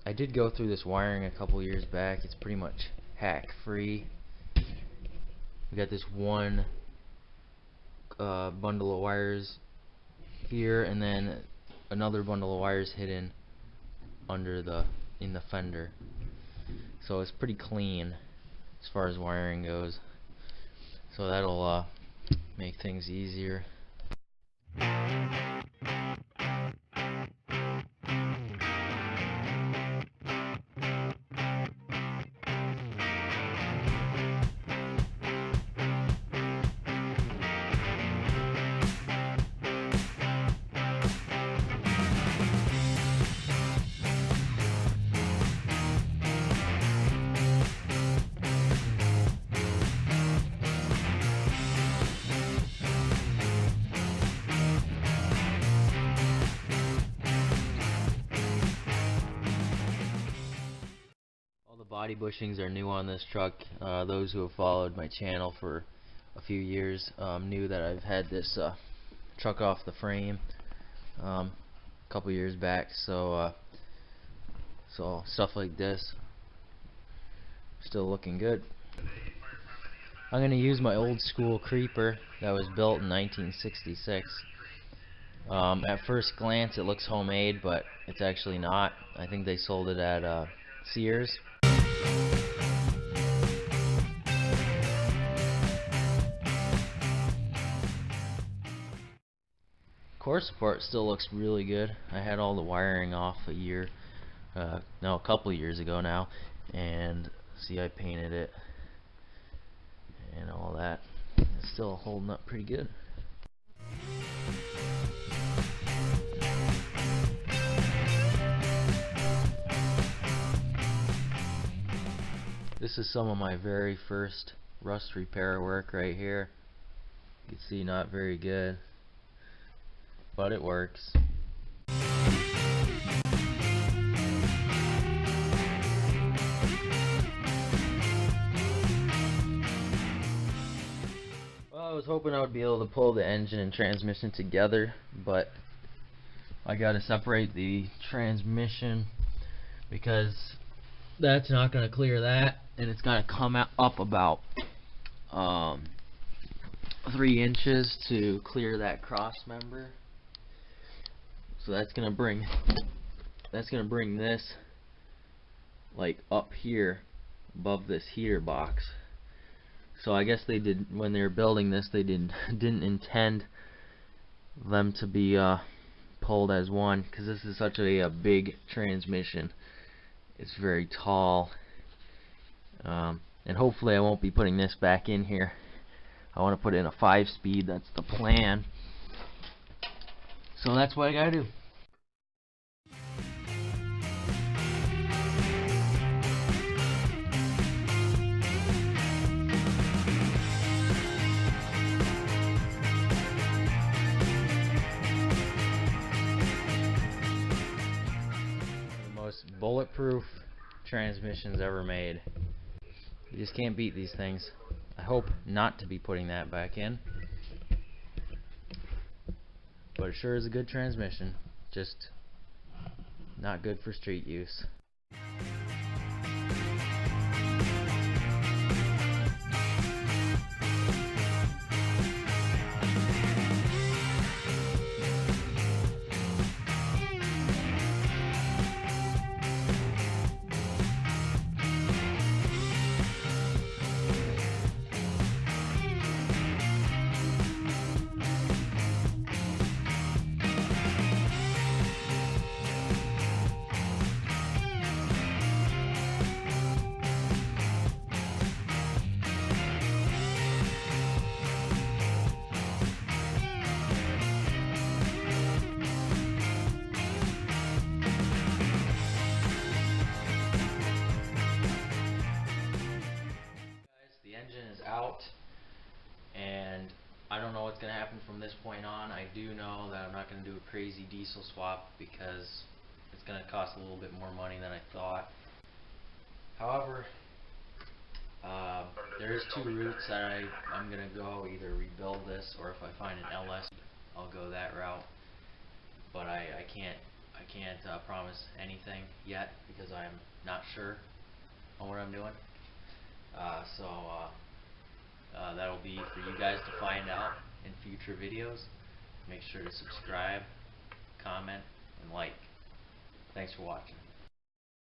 I did go through this wiring a couple years back. It's pretty much hack free. We got this one bundle of wires here, and then another bundle of wires hidden under in the fender. So it's pretty clean as far as wiring goes. So that'll make things easier. Body bushings are new on this truck. Those who have followed my channel for a few years knew that I've had this truck off the frame a couple years back, so stuff like this still looking good. I'm going to use my old school creeper that was built in 1966. At first glance it looks homemade, but it's actually not. I think they sold it at Sears. Core support still looks really good. I had all the wiring off a couple years ago now, and see, I painted it and all that. It's still holding up pretty good. This is some of my very first rust repair work right here. You can see, not very good, but it works. Well, I was hoping I would be able to pull the engine and transmission together, but I gotta separate the transmission because that's not gonna clear that, and it's gotta come up about 3 inches to clear that cross member. So that's gonna bring this like up here above this heater box. So I guess they did, when they were building this, they didn't intend them to be pulled as one, because this is such a big transmission. It's very tall, and hopefully I won't be putting this back in here. I want to put in a 5-speed. That's the plan. So that's what I gotta do. The most bulletproof transmissions ever made. You just can't beat these things. I hope not to be putting that back in, but it sure is a good transmission, just not good for street use. Out, and I don't know what's going to happen from this point on. I do know that I'm not going to do a crazy diesel swap because it's going to cost a little bit more money than I thought. However, there's 2 routes that I'm going to go, either rebuild this, or if I find an LS, I'll go that route. But I I can't promise anything yet because I'm not sure on what I'm doing. That'll be for you guys to find out in future videos. Make sure to subscribe, comment, and like. Thanks for watching.